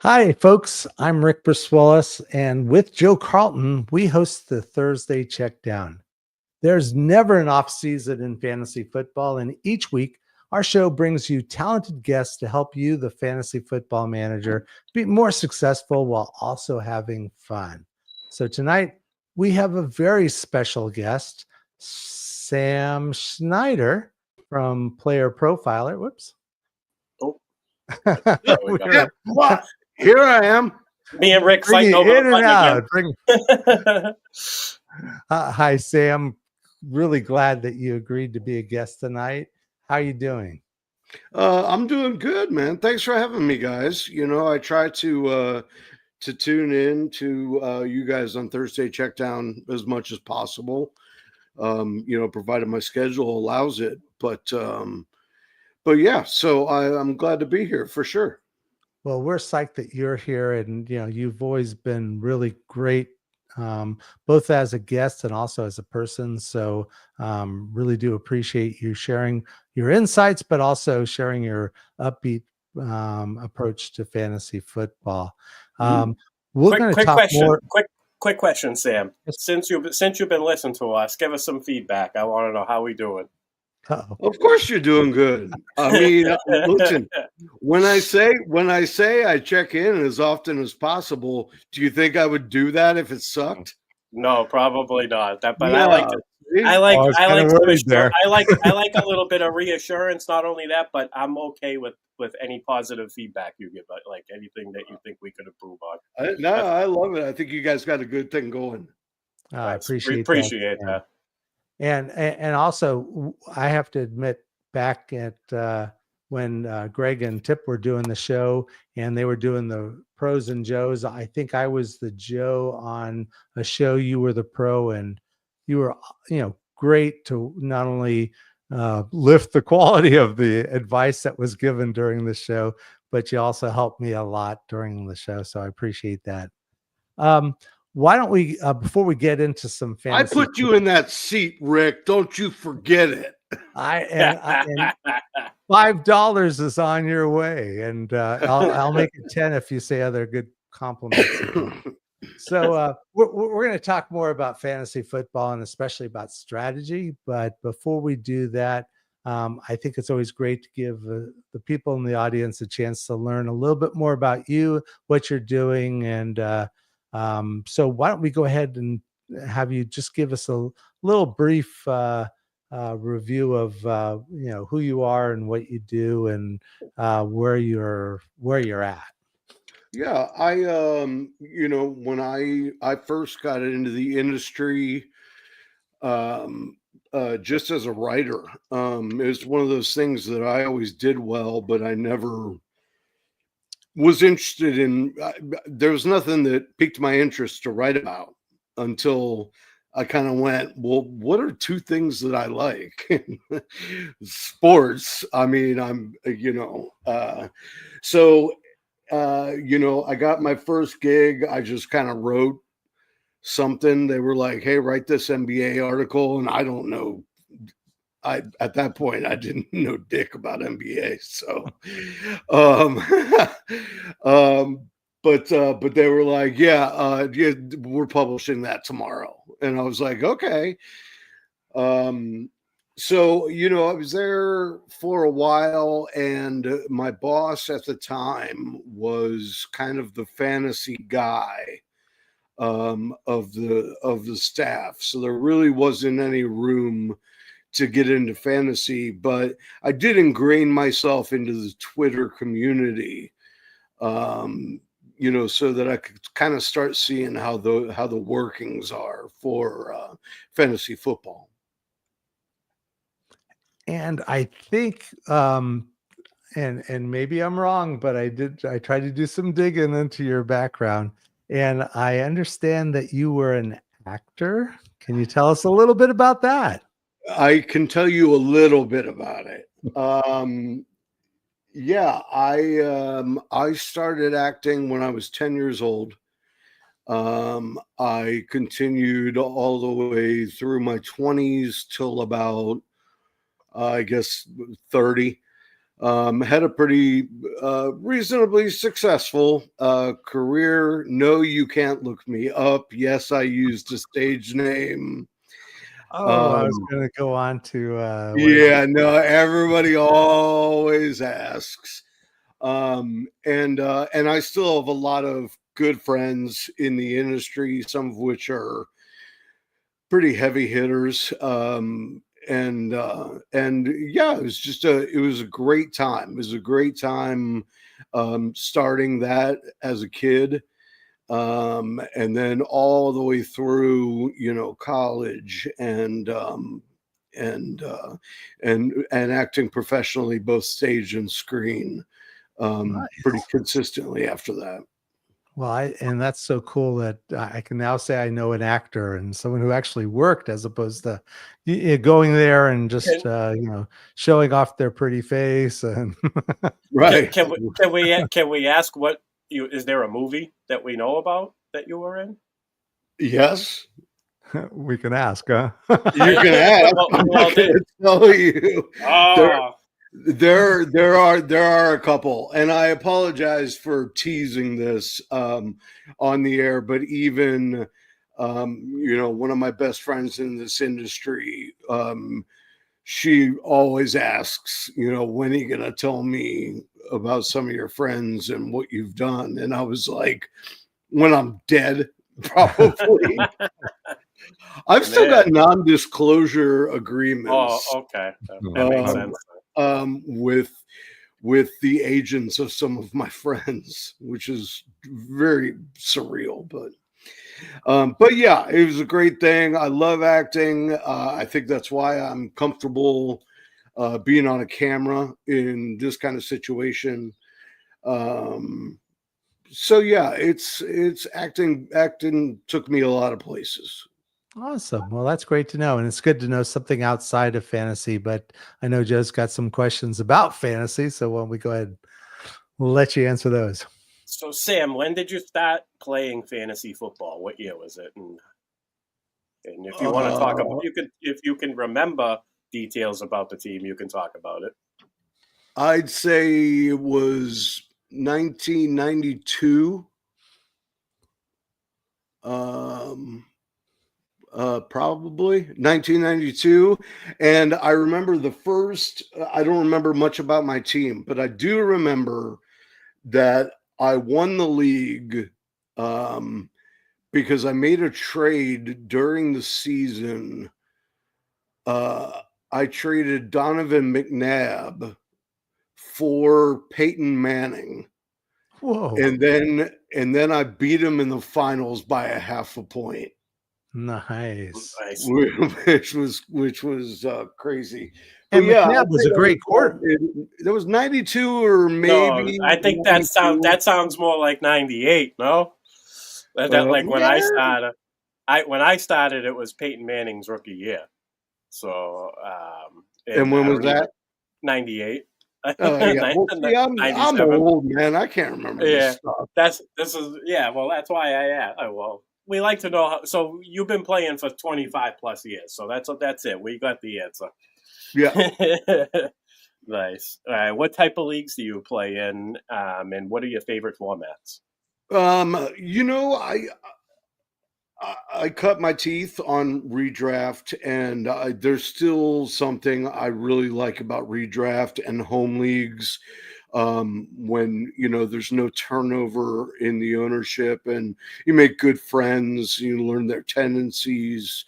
Hi, folks. I'm Rick Brusuelas, and with Joe Carlton, we host the Thursday Checkdown. There's never an off season in fantasy football, and each week our show brings you talented guests to help you, the fantasy football manager, be more successful while also having fun. So tonight we have a very special guest, Sam Schneider from Player Profiler. Whoops. Oh, there we go. We're What? Here I am. Me and Rick bringing fighting over in the and out. button Hi, Sam. Really glad that you agreed to be a guest tonight. How you doing? I'm doing good, man. Thanks for having me, guys. I try to tune in to you guys on Thursday Checkdown as much as possible. Provided my schedule allows it. But yeah, so I'm glad to be here for sure. Well, we're psyched that you're here, and you've always been really great, both as a guest and also as a person. So, really do appreciate you sharing your insights, but also sharing your upbeat approach to fantasy football. We're going to talk more. Quick question, Sam. Since you've been listening to us, give us some feedback. I want to know how we doing. Uh-oh. Of course you're doing good. I mean, listen, when I say I check in as often as possible, do you think I would do that if it sucked? No, probably not. But Yeah. I like a little bit of reassurance. Not only that, but I'm okay with any positive feedback you give, like anything that you think we could improve on. I love it. I think you guys got a good thing going. I appreciate that. And also, I have to admit, back at when Greg and Tip were doing the show and they were doing the pros and Joes, I think I was the Joe on a show. You were the pro, and you were, great to not only lift the quality of the advice that was given during the show, but you also helped me a lot during the show. So I appreciate that. Why don't we, before we get into some fantasy, I put you in that seat, Rick. Don't you forget it. And $5 is on your way, and I'll make it 10 if you say other good compliments. So we're going to talk more about fantasy football and especially about strategy. But before we do that, I think it's always great to give the people in the audience a chance to learn a little bit more about you, what you're doing, and so why don't we go ahead and have you just give us a little brief review of who you are and what you do and where you're at. Yeah, when I first got into the industry, just as a writer, it was one of those things that I always did well, but I never was interested in. There was nothing that piqued my interest to write about until I kind of went, well, what are two things that I like? Sports. I mean, I got my first gig. I just kind of wrote something. They were like, hey, write this NBA article. And I don't know. At that point, I didn't know dick about NBA. So, but they were like, yeah, we're publishing that tomorrow. And I was like, okay. So, I was there for a while, and my boss at the time was kind of the fantasy guy of the staff. So there really wasn't any room to get into fantasy, but I did ingrain myself into the Twitter community, so that I could kind of start seeing how the workings are for fantasy football. And I think, and maybe I'm wrong, but I tried to do some digging into your background, and I understand that you were an actor. Can you tell us a little bit about that? I can tell you a little bit about it. Yeah, I started acting when I was 10 years old. I continued all the way through my 20s till about, I guess, 30. Had a pretty reasonably successful career. No, you can't look me up. Yes, I used a stage name. Oh, I was going to go on to yeah, no, everybody always asks. And I still have a lot of good friends in the industry, some of which are pretty heavy hitters. And yeah, it was a great time. It was a great time starting that as a kid. And then all the way through, college and acting professionally, both stage and screen, pretty consistently after that. Well, and that's so cool that I can now say I know an actor and someone who actually worked, as opposed to going there and just showing off their pretty face. And right. Can we ask is there a movie that we know about that you were in? Yes. We can ask, huh? You can ask. I'm tell you. There are a couple, and I apologize for teasing this on the air, but even one of my best friends in this industry, she always asks, when are you gonna tell me about some of your friends and what you've done? And I was like, when I'm dead, probably. I've still got non-disclosure agreements. Oh, okay. That makes sense. With the agents of some of my friends, which is very surreal, but yeah, it was a great thing. I love acting. I think that's why I'm comfortable being on a camera in this kind of situation. So yeah, it's acting. Acting took me a lot of places. Awesome. Well, that's great to know. And it's good to know something outside of fantasy, but I know Joe's got some questions about fantasy. So why don't we go ahead and let you answer those? So Sam, when did you start playing fantasy football? What year was it? And if you want to talk about, if you can remember details about the team, you can talk about it. I'd say it was 1992. Probably 1992. And I remember I don't remember much about my team, but I do remember that I won the league because I made a trade during the season. I traded Donovan McNabb for Peyton Manning. Whoa. And then I beat him in the finals by a half a point. Nice. Which was crazy. And yeah, McNabb was a great quarterback. There was 92 or maybe. No, I think that sounds more like 98. No, when I started, it was Peyton Manning's rookie year. So, and when was that? 98. Yeah. I'm old, man. I can't remember this stuff. This is well, that's why I asked. Well, we like to know so you've been playing for 25 plus years, so that's it. We got the answer. Yeah. Nice. All right. What type of leagues do you play in? And what are your favorite formats? I cut my teeth on redraft, and there's still something I really like about redraft and home leagues. When there's no turnover in the ownership, and you make good friends, you learn their tendencies,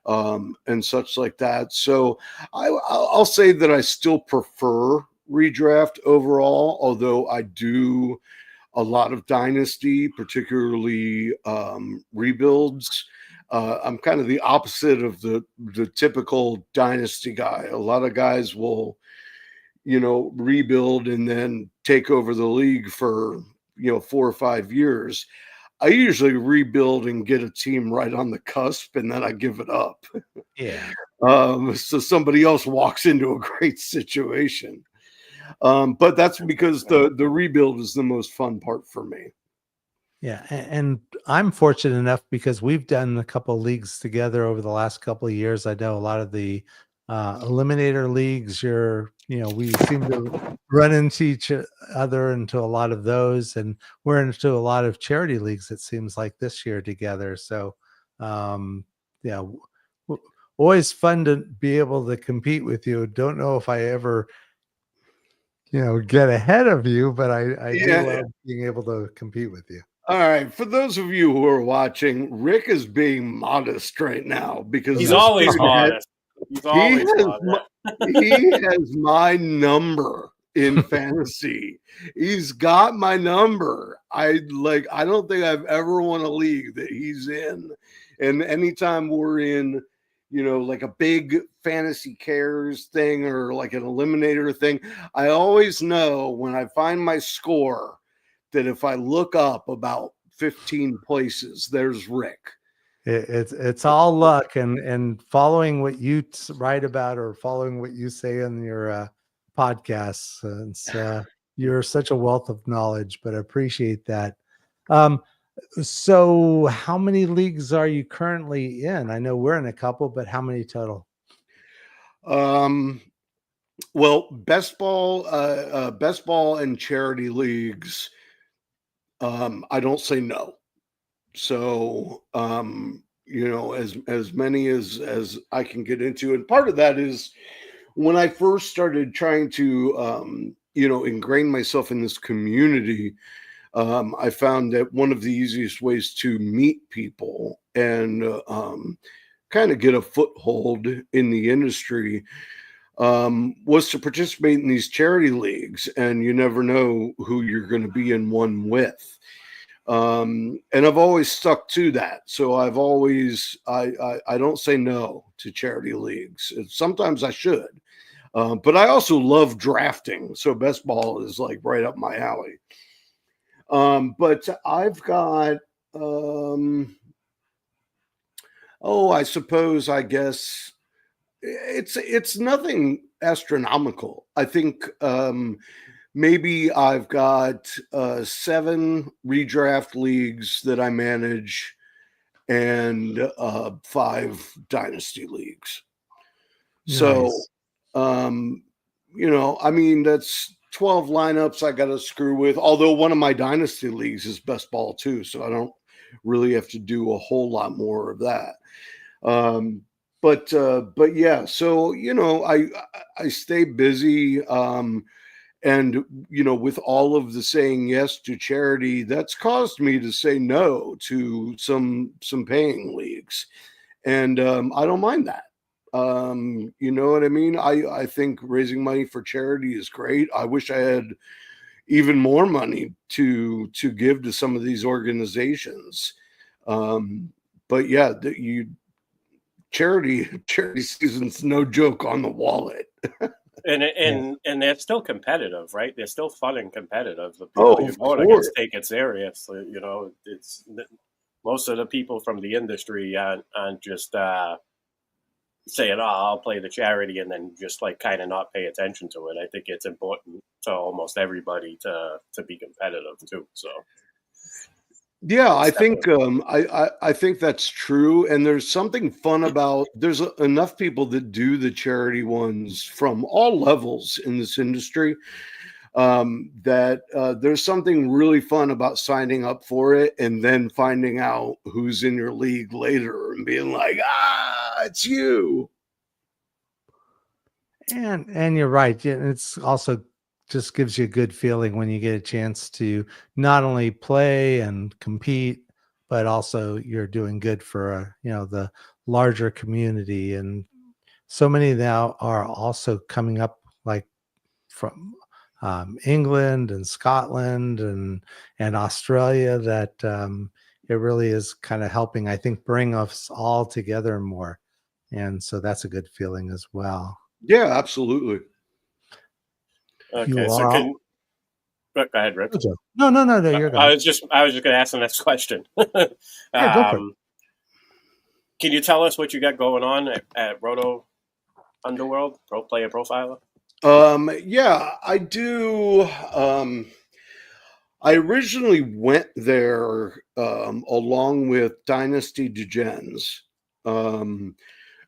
and such like that. So I'll say that I still prefer redraft overall, although I do a lot of dynasty, particularly rebuilds. I'm kind of the opposite of the typical dynasty guy. A lot of guys will, rebuild and then take over the league for, 4 or 5 years. I usually rebuild and get a team right on the cusp, and then I give it up. Yeah. So somebody else walks into a great situation. But that's because the rebuild is the most fun part for me. Yeah. And I'm fortunate enough because we've done a couple of leagues together over the last couple of years. I know a lot of the eliminator leagues. We seem to run into each other into a lot of those, and we're into a lot of charity leagues, it seems like, this year together. So, yeah, always fun to be able to compete with you. Don't know if I ever, get ahead of you, but I do love being able to compete with you. All right. For those of you who are watching, Rick is being modest right now because he's always modest. He's always modest. He has my number in fantasy. He's got my number. I don't think I've ever won a league that he's in. And anytime we're in, like a big fantasy cares thing or like an eliminator thing, I always know when I find my score that if I look up about 15 places, there's Rick. It's all luck and following what you write about or following what you say in your podcasts. And you're such a wealth of knowledge, but I appreciate that. So how many leagues are you currently in? I know we're in a couple, but how many total? Well, best ball and charity leagues, I don't say no. So, as many as I can get into. And part of that is when I first started trying to, ingrain myself in this community, I found that one of the easiest ways to meet people and kind of get a foothold in the industry was to participate in these charity leagues. And you never know who you're going to be in one with. And I've always stuck to that. So I've always, I don't say no to charity leagues. Sometimes I should, but I also love drafting. So best ball is like right up my alley. But I've got, I guess it's nothing astronomical. I think, maybe I've got 7 redraft leagues that I manage and 5 dynasty leagues. Nice. So, that's 12 lineups I got to screw with. Although one of my dynasty leagues is best ball too, so I don't really have to do a whole lot more of that. But yeah, so I stay busy. And, with all of the saying yes to charity, that's caused me to say no to some paying leagues. And I don't mind that. You know what I mean? I think raising money for charity is great. I wish I had even more money to give to some of these organizations. But yeah, charity season's no joke on the wallet. And they're still competitive, right? They're still fun and competitive. The people you're going against take it serious. It's most of the people from the industry aren't just saying, "Oh, I'll play the charity," and then just like kind of not pay attention to it. I think it's important to almost everybody to be competitive too. So. Yeah, I think I think that's true, and there's something fun about there's enough people that do the charity ones from all levels in this industry that there's something really fun about signing up for it and then finding out who's in your league later and being like, it's you. And you're right. It's also just gives you a good feeling when you get a chance to not only play and compete, but also you're doing good for the larger community. And so many now are also coming up like from England and Scotland and Australia that it really is kind of helping, I think, bring us all together more. And so that's a good feeling as well. Yeah, absolutely. Okay, go ahead, Rick. No, you're good. I was just going to ask the next question. Yeah, go for it. Can you tell us what you got going on at Roto Underworld, Pro Player Profiler? Yeah, I do. I originally went there along with Dynasty Degens.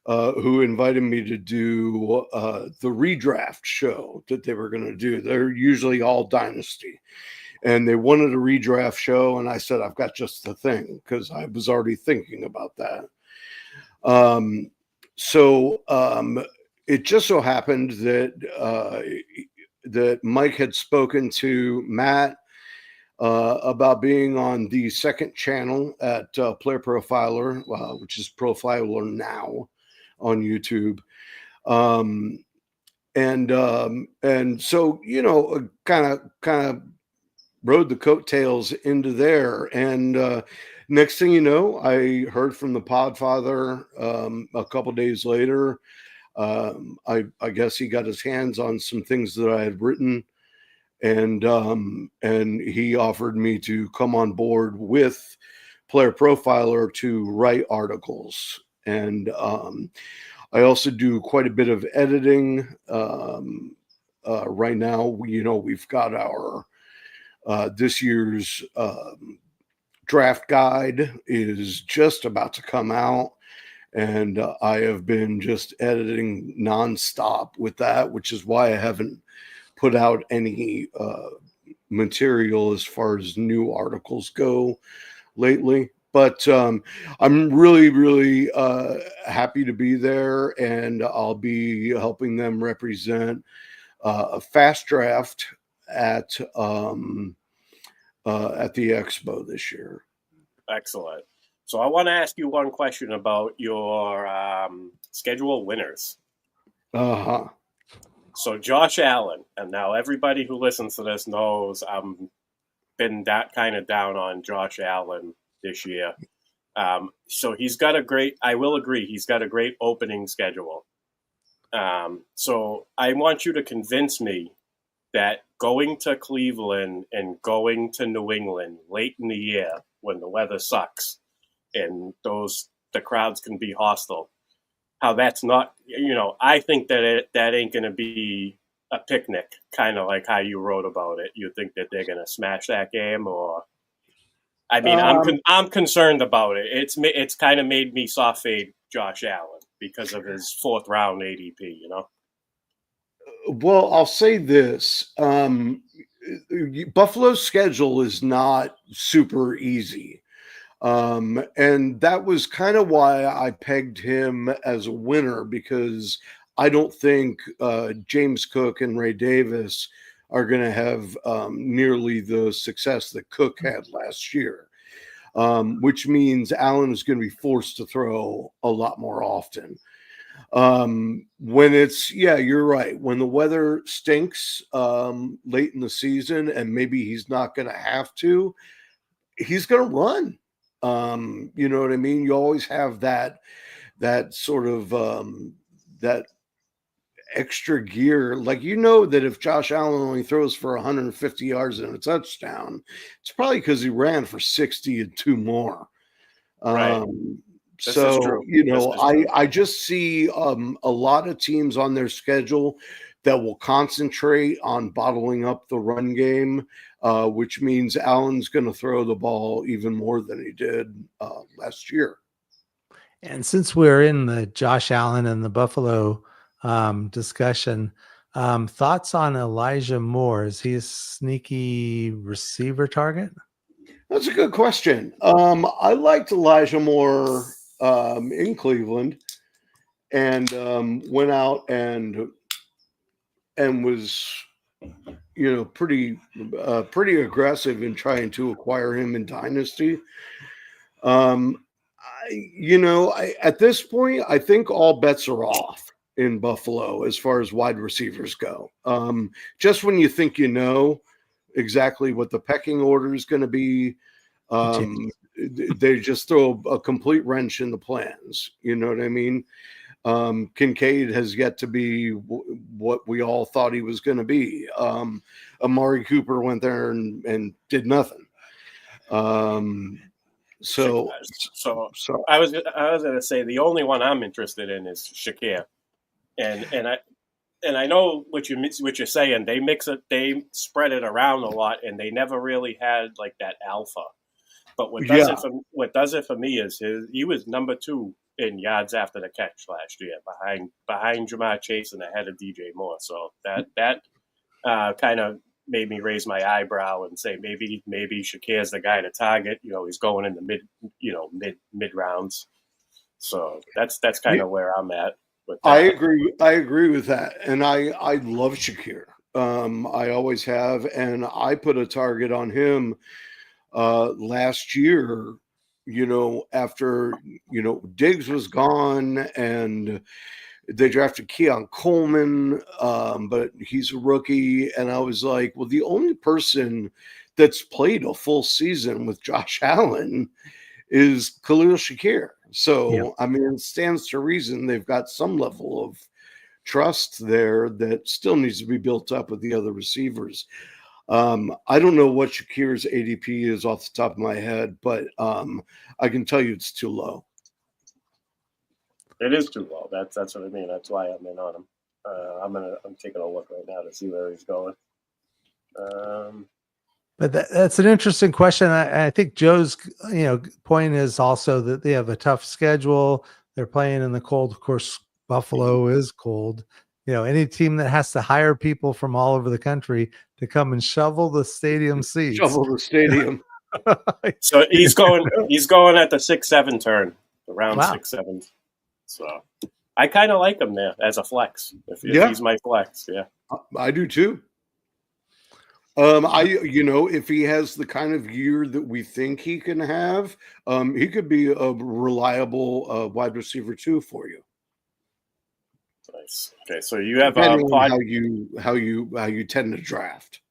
who invited me to do the redraft show that they were going to do. They're usually all Dynasty. And they wanted a redraft show, and I said, I've got just the thing, because I was already thinking about that. So it just so happened that Mike had spoken to Matt about being on the second channel at Player Profiler, which is Profiler Now on YouTube. And so, kind of rode the coattails into there. And next thing you know, I heard from the Podfather a couple days later. I guess he got his hands on some things that I had written, and he offered me to come on board with Player Profiler to write articles. And I also do quite a bit of editing. Right now, we've got our this year's draft guide is just about to come out, and I have been just editing nonstop with that, which is why I haven't put out any material as far as new articles go lately. But I'm really, really happy to be there, and I'll be helping them represent a fast draft at the EXPO this year. Excellent. So I want to ask you one question about your schedule winners. Uh-huh. So Josh Allen, and now everybody who listens to this knows I've been that kind of down on Josh Allen this year. So he's got I will agree, he's got a great opening schedule. So I want you to convince me that going to Cleveland and going to New England late in the year when the weather sucks and the crowds can be hostile, how that's not, I think that that ain't going to be a picnic, kind of like how you wrote about it. You think that they're going to smash that game, or? I mean, I'm concerned about it. It's kind of made me soft fade Josh Allen because of his 4th round ADP, Well, I'll say this. Buffalo's schedule is not super easy. And that was kind of why I pegged him as a winner, because I don't think James Cook and Ray Davis are going to have nearly the success that Cook had last year, which means Allen is going to be forced to throw a lot more often. When you're right. When the weather stinks late in the season and maybe he's not going to have to, he's going to run. You know what I mean? You always have that sort of that extra gear. Like, that if Josh Allen only throws for 150 yards and a touchdown, it's probably because he ran for 60 and 2 more. Right. So, I just see a lot of teams on their schedule that will concentrate on bottling up the run game, which means Allen's going to throw the ball even more than he did last year. And since we're in the Josh Allen and the Buffalo discussion, thoughts on Elijah Moore? Is he a sneaky receiver target? That's a good question. I liked Elijah Moore in Cleveland, and went out and was, pretty aggressive in trying to acquire him in Dynasty. At this point, I think all bets are off in Buffalo as far as wide receivers go. Just when you think exactly what the pecking order is going to be, they just throw a complete wrench in the plans. You know what I mean? Kincaid has yet to be what we all thought he was going to be. Amari Cooper went there and did nothing. So I was going to say the only one I'm interested in is Shakir, and I know what you're saying. They mix it, they spread it around a lot, and they never really had like that alpha. But what does it for me is he was number 2 in yards after the catch last year, behind Jamar Chase and ahead of DJ Moore. So that kind of made me raise my eyebrow and say maybe Shakir's the guy to target. He's going in the mid rounds. So that's kind of where I'm at with that. I agree with that, and I love Shakir. I always have, and I put a target on him last year. After Diggs was gone, and they drafted Keon Coleman, but he's a rookie, and I was like, well, the only person that's played a full season with Josh Allen is Khalil Shakir. So, I mean, it stands to reason they've got some level of trust there that still needs to be built up with the other receivers. I don't know what Shakir's ADP is off the top of my head, but I can tell you it's too low. It is too low. That's what I mean. That's why I'm in on him. I'm taking a look right now to see where he's going. But that's an interesting question. I think Joe's point is also that they have a tough schedule. They're playing in the cold. Of course, Buffalo is cold. Any team that has to hire people from all over the country to come and shovel the stadium seats. Shovel the stadium. So he's going at the 6-7 turn, around 6-7. So I kind of like him there as a flex. If he's my flex, I do too. If he has the kind of year that we think he can have, he could be a reliable wide receiver too for you. Nice. Okay, so you have how you tend to draft.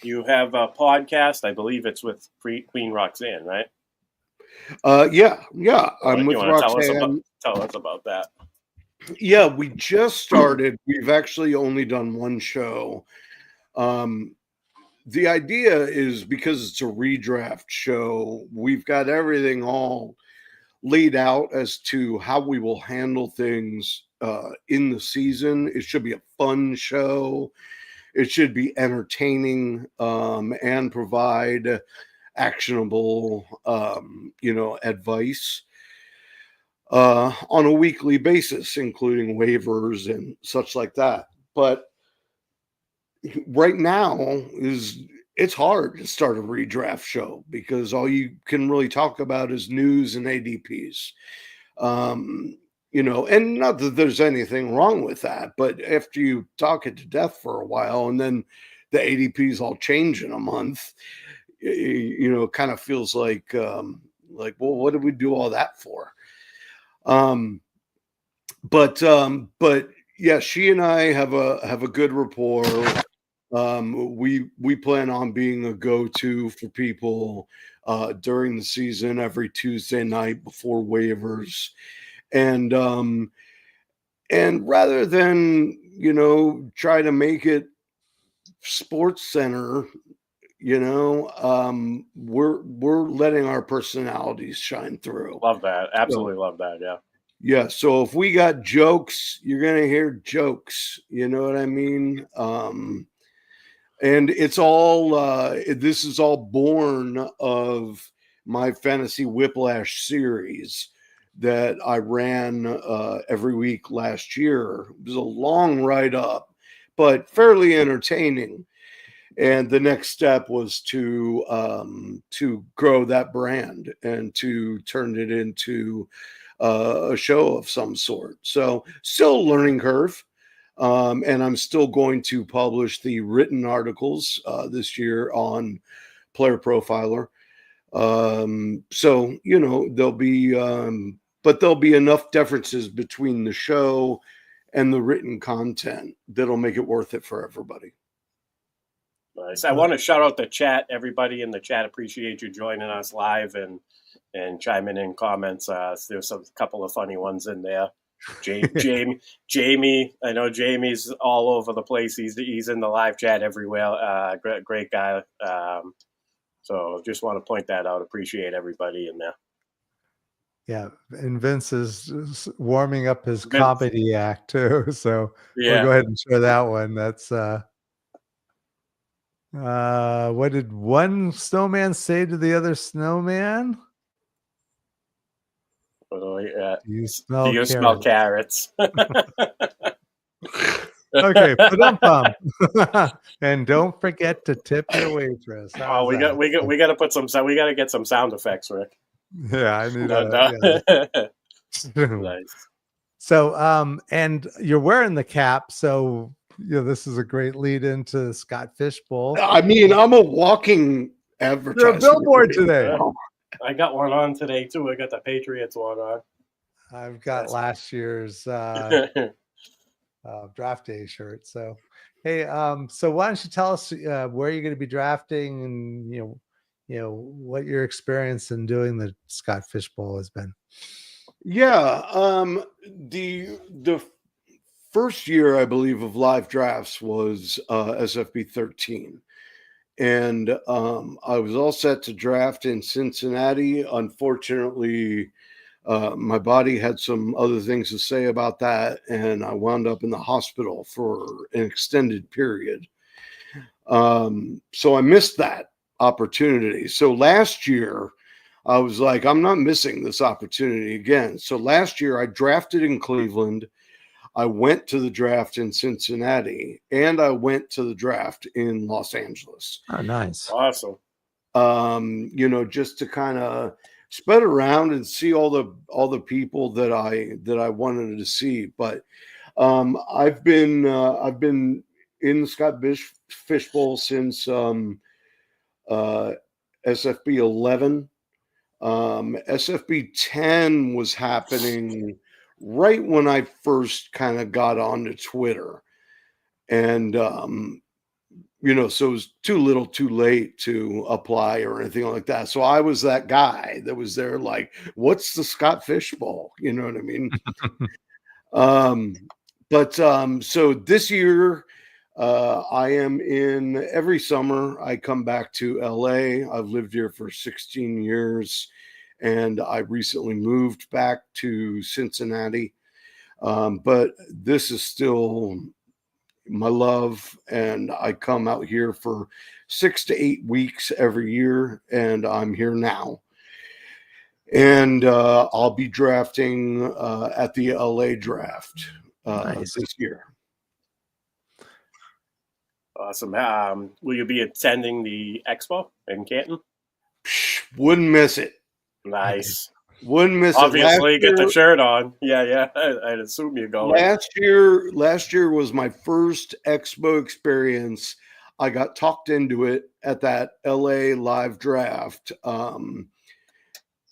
You have a podcast. I believe it's with Queen Roxanne, right? Yeah. I'm with Roxanne. Tell us about that. Yeah, we just started. We've actually only done one show. The idea is because it's a redraft show, we've got everything all laid out as to how we will handle things in the season. It should be a fun show. It should be entertaining and provide actionable, advice on a weekly basis, including waivers and such like that. But right now it's hard to start a redraft show because all you can really talk about is news and ADPs. And not that there's anything wrong with that, but after you talk it to death for a while and then the ADPs all change in a month, it kind of feels like, well, what did we do all that for? But yeah, she and I have a good rapport. We plan on being a go-to for people during the season every Tuesday night before waivers. And rather than, try to make it Sports Center, we're letting our personalities shine through. Love that. Absolutely love that. Yeah. Yeah. So if we got jokes, you're going to hear jokes. You know what I mean? And it's all, this is all born of my Fantasy Whiplash series that I ran every week last year. It was a long ride up, but fairly entertaining. And the next step was to grow that brand and to turn it into a show of some sort. So still a learning curve. And I'm still going to publish the written articles this year on Player Profiler. So, there'll be, but there'll be enough differences between the show and the written content that'll make it worth it for everybody. Nice. I want to shout out the chat. Everybody in the chat, appreciate you joining us live and chiming in comments. There's a couple of funny ones in there. Jamie, I know Jamie's all over the place. He's in the live chat everywhere. Great guy. So just want to point that out. Appreciate everybody in there. Yeah, and Vince is warming up his comedy act too. So we'll go ahead and share that one. That's what did one snowman say to the other snowman? Do you smell you smell carrots? carrots? Okay, pa-dum-pum. And don't forget to tip your waitress. Oh, we got to put some. We got to get some sound effects, Rick. Yeah, I need Nice. So, and you're wearing the cap, so this is a great lead into Scott Fishbowl. I mean, I'm a walking advertisement. You're a billboard today. I got one on today too. I got the Patriots one on. I've got last year's draft day shirt. So, hey, so why don't you tell us where you're going to be drafting, and what your experience in doing the Scott Fishbowl has been. Yeah, the first year I believe of live drafts was SFB 13, and I was all set to draft in Cincinnati. Unfortunately, my body had some other things to say about that, and I wound up in the hospital for an extended period. So I missed that opportunity. So last year, I was like, I'm not missing this opportunity again. So last year, I drafted in Cleveland. I went to the draft in Cincinnati, and I went to the draft in Los Angeles. Oh, nice. Awesome. Just to kind of spread around and see all the people that I wanted to see. But I've been in the Scott Fishbowl since SFB 11. SFB 10 was happening right when I first kind of got onto Twitter, and so it was too little too late to apply or anything like that. So I was that guy that was there like, what's the Scott Fishbowl? You know what I mean? So this year, I am in every summer. I come back to LA. I've lived here for 16 years, and I recently moved back to Cincinnati. But this is still my love, and I come out here for 6 to 8 weeks every year, and I'm here now. And I'll be drafting at the LA draft this year. Awesome. Will you be attending the expo in Canton? Wouldn't miss it. Nice. Wouldn't miss Obviously, it. get the shirt on. Yeah. I'd assume you're going. Last year was my first expo experience. I got talked into it at that LA live draft. I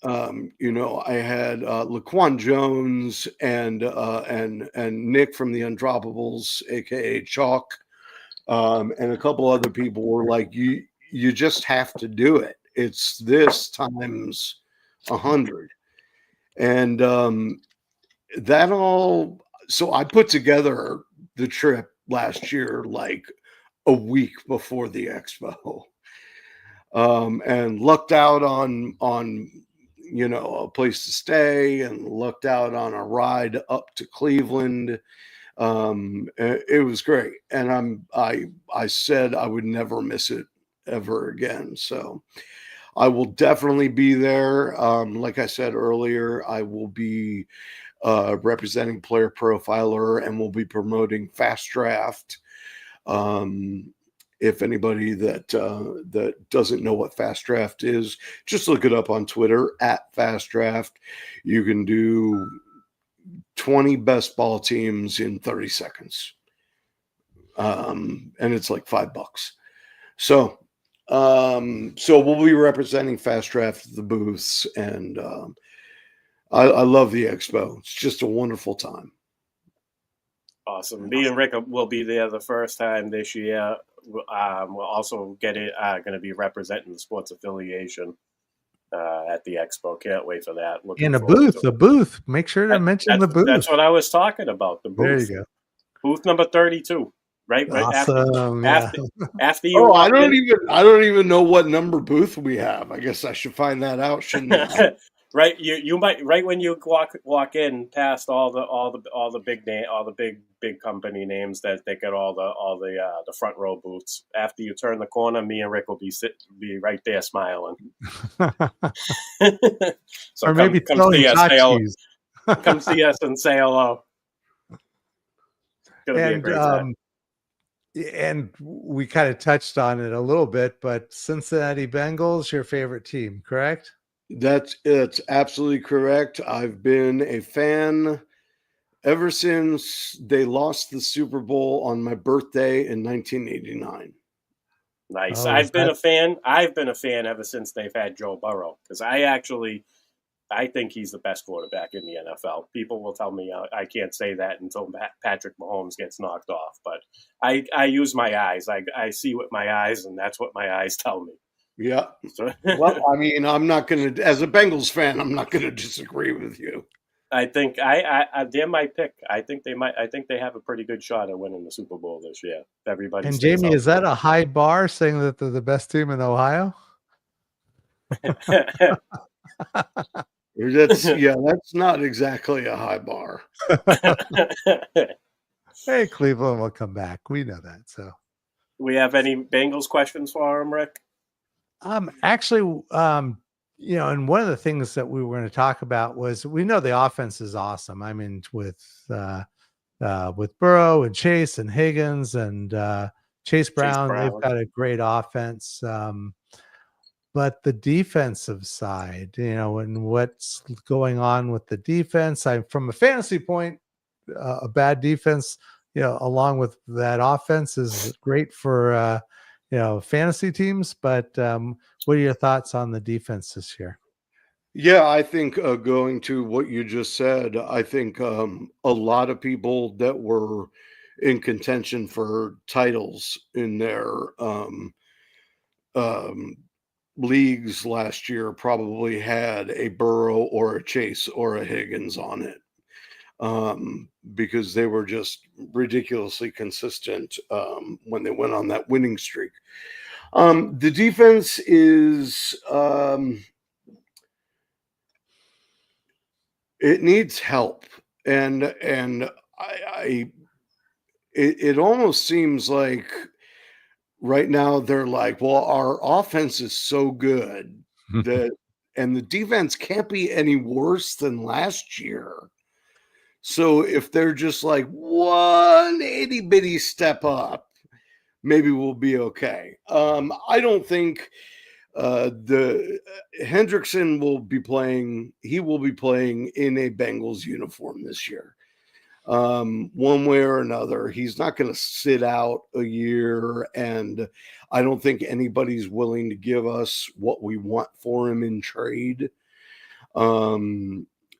had Laquan Jones and Nick from the Undroppables, aka Chalk. And a couple other people were like, you just have to do it. It's this times 100. And so I put together the trip last year, like a week before the expo, and lucked out on a place to stay, and lucked out on a ride up to Cleveland. It was great, and I said I would never miss it ever again. So I will definitely be there. Like I said earlier, I will be representing Player Profiler, and we'll be promoting Fast Draft. If anybody that doesn't know what Fast Draft is, just look it up on Twitter at Fast Draft. You can do 20 best ball teams in 30 seconds. And it's like $5. So we'll be representing Fast Draft at the booths, and I love the expo. It's just a wonderful time. Awesome. Me and Rick will be there the first time this year. We'll also going to be representing the Sports Affiliation at the expo. Can't wait for that. In a booth. Make sure to mention the booth. That's what I was talking about. The booth. There you go. Booth number 32. Right awesome. after you. Oh, I don't even know what number booth we have. I guess I should find that out, shouldn't I? Right, you might right when you walk in past all the big company names that they get all the front row booths. After you turn the corner, me and Rick will be right there smiling. So or maybe come throwing see us, tchotchkes. come see us and say hello. It's gonna be a great time. And we kind of touched on it a little bit, but Cincinnati Bengals, your favorite team, correct? It's absolutely correct. I've been a fan ever since they lost the Super Bowl on my birthday in 1989. Nice. Oh, I've been a fan ever since they've had Joe Burrow, because I think he's the best quarterback in the NFL. People will tell me I can't say that until Patrick Mahomes gets knocked off. But I use my eyes. I see with my eyes, and that's what my eyes tell me. Yeah. So, Well, I mean, I'm not going to, as a Bengals fan, I'm not going to disagree with you. I think they're my pick. I think they have a pretty good shot at winning the Super Bowl this year. Everybody. And Jamie, is that a high bar saying that they're the best team in Ohio? That's not exactly a high bar. Hey, Cleveland will come back. We know that. So, we have any Bengals questions for him, Rick? Actually, and one of the things that we were going to talk about was, we know the offense is awesome. I mean, with Burrow and Chase and Higgins and Chase Brown, they've got a great offense. But the defensive side, and what's going on with the defense, from a fantasy point, a bad defense, along with that offense is great for, fantasy teams. But what are your thoughts on the defense this year? Yeah, I think going to what you just said, I think a lot of people that were in contention for titles in their leagues last year probably had a Burrow or a Chase or a Higgins on it, because they were just ridiculously consistent when they went on that winning streak. The defense is it needs help, and it almost seems like right now they're like, well, our offense is so good that, and the defense can't be any worse than last year. So if they're just like one itty bitty step up, maybe we'll be okay. I don't think the Hendrickson will be playing. He will be playing in a Bengals uniform this year. One way or another, he's not going to sit out a year, and I don't think anybody's willing to give us what we want for him in trade.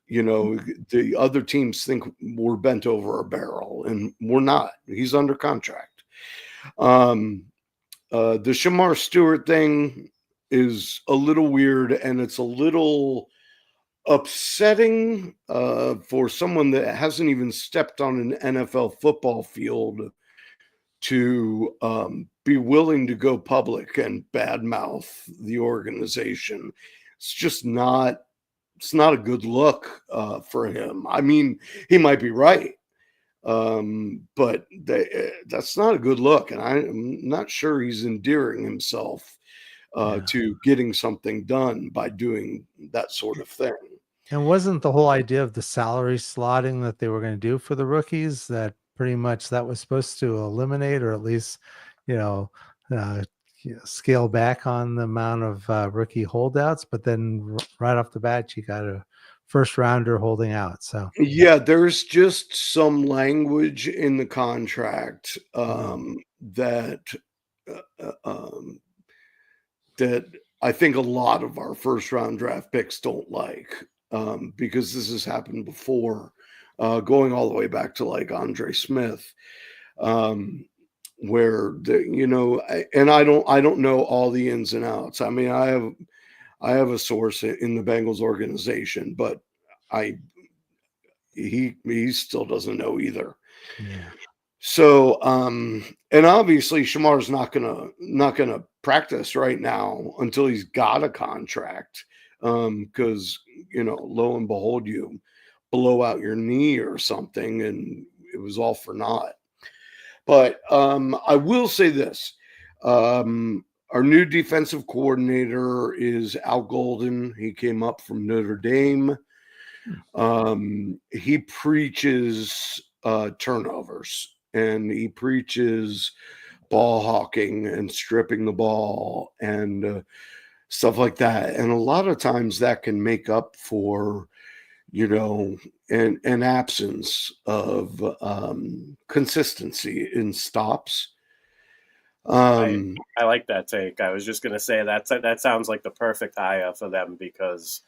The other teams think we're bent over a barrel, and we're not. He's under contract. The Shamar Stewart thing is a little weird, and it's a little upsetting for someone that hasn't even stepped on an NFL football field to be willing to go public and badmouth the organization. It's just not. It's not a good look for him. I mean, he might be right, but that's not a good look, and I'm not sure he's endearing himself to getting something done by doing that sort of thing. And wasn't the whole idea of the salary slotting that they were going to do for the rookies, that pretty much that was supposed to eliminate, or at least, scale back on the amount of rookie holdouts? But then right off the bat, you got a first rounder holding out. So yeah, there's just some language in the contract that I think a lot of our first round draft picks don't like, because this has happened before, going all the way back to like Andre Smith, where and I don't know all the ins and outs. I mean, I have a source in the Bengals organization, but he still doesn't know either. yeah. So, and obviously Shamar's not gonna practice right now until he's got a contract. because, lo and behold, you blow out your knee or something, and it was all for naught. But I will say this. Our new defensive coordinator is Al Golden. He came up from Notre Dame. He preaches turnovers, and he preaches ball hawking and stripping the ball and stuff like that. And a lot of times that can make up for, an absence of consistency in stops. I like that take. I was just going to say that sounds like the perfect hire for them because,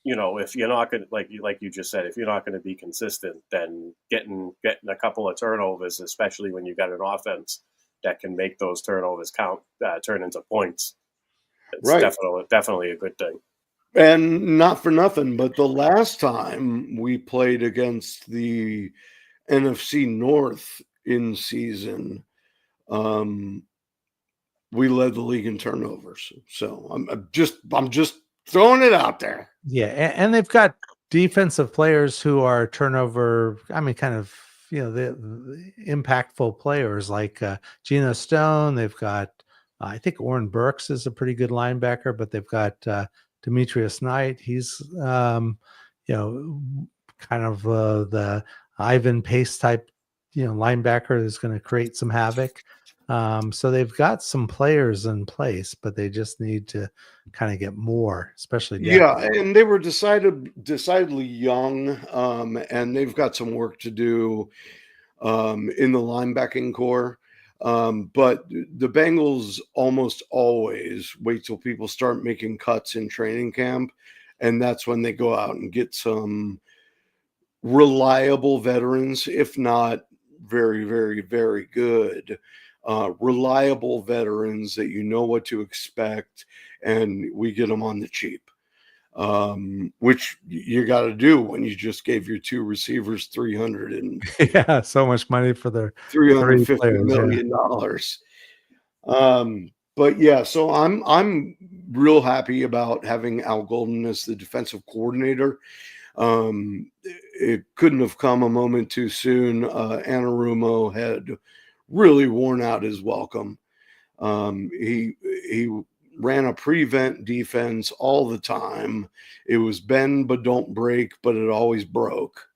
if you're not going to, like you just said, if you're not going to be consistent, then getting a couple of turnovers, especially when you got an offense that can make those turnovers turn into points, it's Right. definitely a good thing. And not for nothing, but the last time we played against the NFC North in season, we led the league in turnovers. So I'm just throwing it out there. Yeah, and they've got defensive players who are turnover. I mean, kind of, the impactful players like Geno Stone. They've got, I think Oren Burks is a pretty good linebacker, but they've got Demetrius Knight. He's, kind of the Ivan Pace type, linebacker that's going to create some havoc. So they've got some players in place, but they just need to kind of get more, especially depth. Yeah, and they were decidedly young, and they've got some work to do in the linebacking core. But the Bengals almost always wait till people start making cuts in training camp, and that's when they go out and get some reliable veterans, if not very, very, very good. Reliable veterans that you know what to expect, and we get them on the cheap, which you got to do when you just gave your two receivers yeah, so much money for their $350 million. But yeah, so I'm real happy about having Al Golden as the defensive coordinator. It couldn't have come a moment too soon. Anarumo had really worn out his welcome. He ran a prevent defense all the time. It was bend but don't break, but it always broke.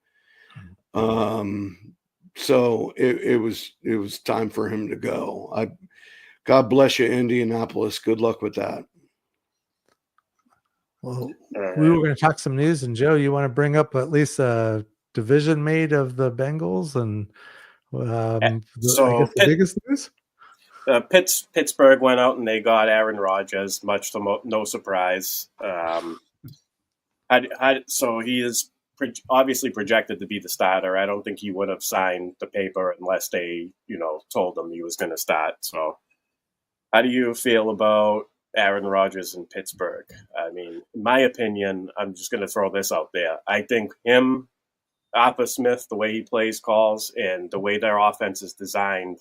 So it was time for him to go. God bless you, Indianapolis. Good luck with that. Well, we were going to talk some news, and Joe, you want to bring up at least a division mate of the Bengals, and I guess the biggest news. Pittsburgh went out and they got Aaron Rodgers, much to no surprise. So he is obviously projected to be the starter. I don't think he would have signed the paper unless they, told him he was going to start. So how do you feel about Aaron Rodgers in Pittsburgh? I mean, in my opinion, I'm just going to throw this out there. I think him, Arthur Smith, the way he plays calls, and the way their offense is designed,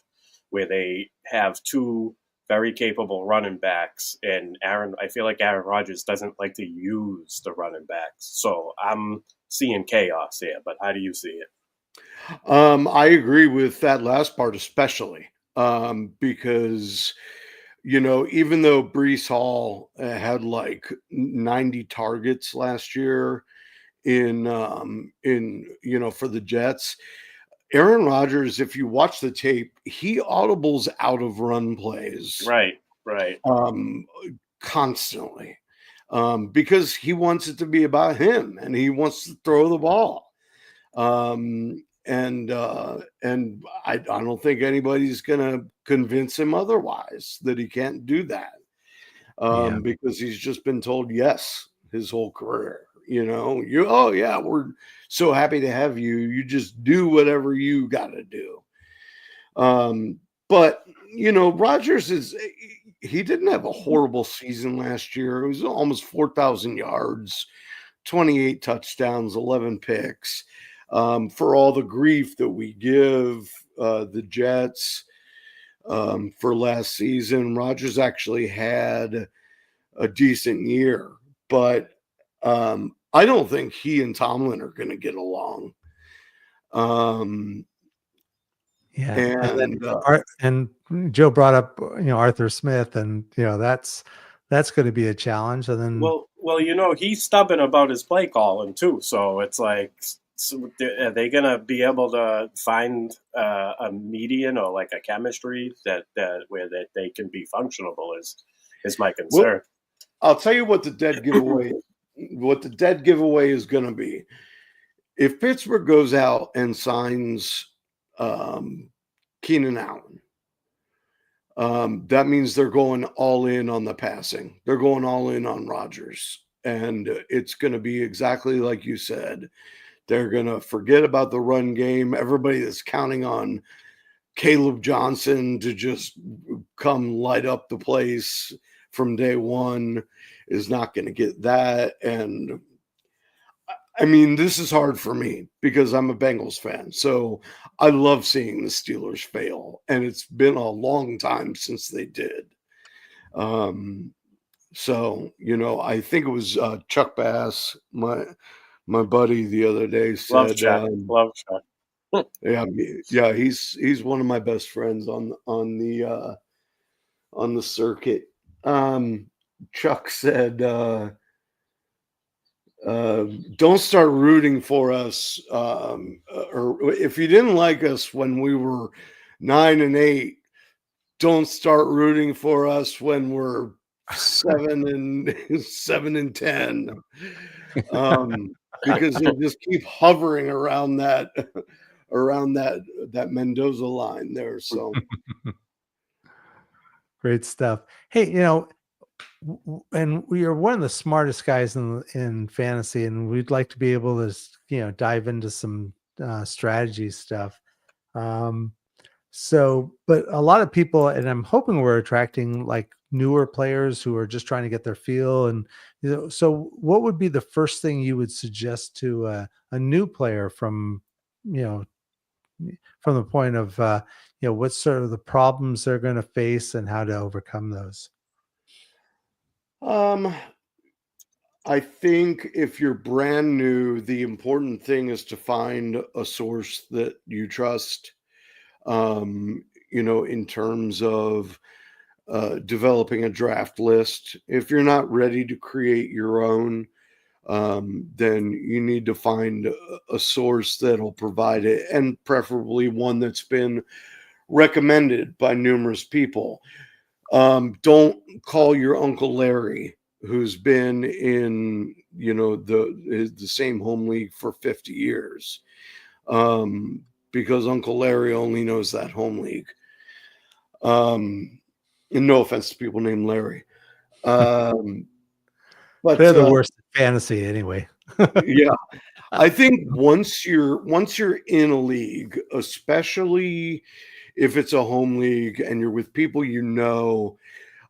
where they have two very capable running backs, and I feel like Aaron Rodgers doesn't like to use the running backs. So I'm seeing chaos here, but how do you see it? I agree with that last part, especially because, even though Breece Hall had like 90 targets last year in for the Jets, Aaron Rodgers, if you watch the tape, he audibles out of run plays. Right. Constantly. Because he wants it to be about him and he wants to throw the ball. And I don't think anybody's going to convince him otherwise that he can't do that. Because he's just been told yes his whole career. We're so happy to have you. You just do whatever you got to do. But Rodgers he didn't have a horrible season last year. It was almost 4,000 yards, 28 touchdowns, 11 picks. For all the grief that we give the Jets for last season, Rodgers actually had a decent year, but I don't think he and Tomlin are going to get along. Yeah, And and Joe brought up Arthur Smith, and that's going to be a challenge. And then well, he's stubborn about his play calling too. So it's like, are they gonna be able to find a median or like a chemistry that where they can be functional? Is my concern. well, I'll tell you what the dead giveaway is going to be. If Pittsburgh goes out and signs Keenan Allen, that means they're going all in on the passing. They're going all in on Rodgers. And it's going to be exactly like you said. They're going to forget about the run game. Everybody that's counting on Caleb Johnson to just come light up the place from day one is not going to get that. And I mean, this is hard for me because I'm a Bengals fan. So I love seeing the Steelers fail. And it's been a long time since they did. So, I think it was Chuck Bass, my buddy the other day said, Love Chuck. yeah, he's one of my best friends on the circuit. Chuck said, don't start rooting for us, or if you didn't like us when we were 9-8, don't start rooting for us when we're 7-10, because they just keep hovering around that Mendoza line there. So great stuff. Hey, and we are one of the smartest guys in fantasy, and we'd like to be able to dive into some strategy stuff. But a lot of people, and I'm hoping we're attracting like newer players who are just trying to get their feel. And so what would be the first thing you would suggest to a new player from the point of what sort of the problems they're going to face and how to overcome those? I think if you're brand new, the important thing is to find a source that you trust, in terms of developing a draft list. If you're not ready to create your own, then you need to find a source that'll provide it, and preferably one that's been recommended by numerous people. Don't call your Uncle Larry, who's been in the same home league for 50 years, because Uncle Larry only knows that home league. And no offense to people named Larry, but They're the worst at fantasy anyway. Yeah, I think once you're in a league, especially if it's a home league and you're with people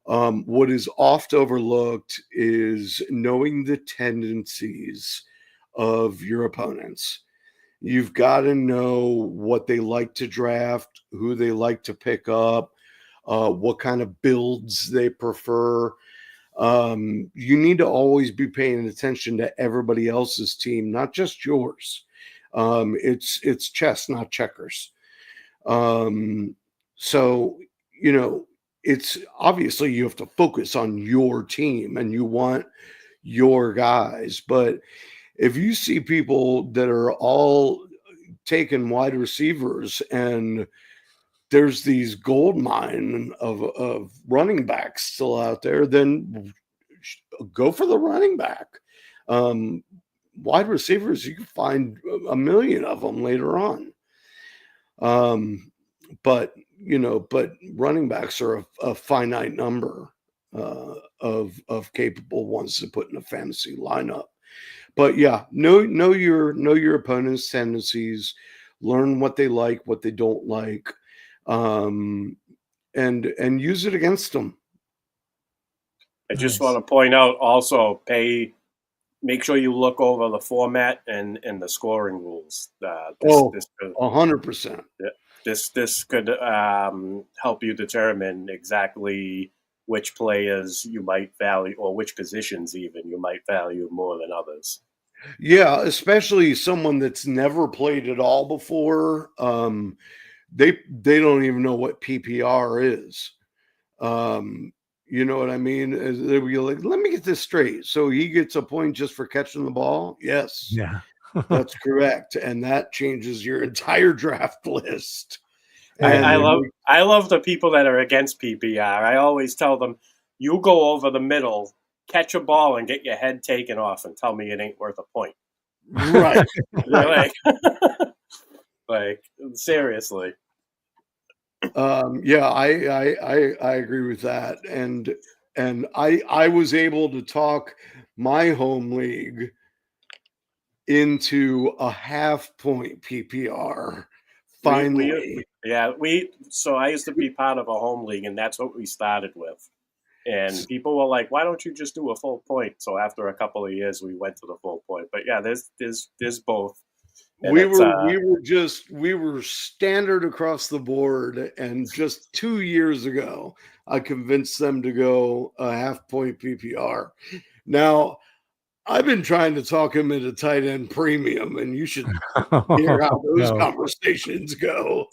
what is oft overlooked is knowing the tendencies of your opponents. You've got to know what they like to draft, who they like to pick up, what kind of builds they prefer. You need to always be paying attention to everybody else's team, not just yours. It's chess, not checkers. So, it's obviously you have to focus on your team and you want your guys. But if you see people that are all taking wide receivers and there's these gold mine of running backs still out there, then go for the running back. Wide receivers, you can find a million of them later on. But running backs are a finite number of capable ones to put in a fantasy lineup. But yeah, know your opponent's tendencies, learn what they like, what they don't like, and use it against them. I just want to point out also, make sure you look over the format and the scoring rules. 100%. This could help you determine exactly which players you might value, or which positions even you might value more than others. Yeah, especially someone that's never played at all before. They don't even know what PPR is. You know what I mean? They'll be like, let me get this straight. So he gets a point just for catching the ball? Yes, Yeah. that's correct. And that changes your entire draft list. Yeah. I love the people that are against PPR. I always tell them, you go over the middle, catch a ball, and get your head taken off, and tell me it ain't worth a point. Right. Like, like seriously. Yeah, I agree with that. And I was able to talk my home league into a half point PPR. Finally. So I used to be part of a home league, and that's what we started with. And people were like, "Why don't you just do a full point?" So after a couple of years, we went to the full point. But yeah, there's both. And we were standard across the board, and just 2 years ago, I convinced them to go a half point PPR. Now, I've been trying to talk him into tight end premium, and you should hear how those conversations go.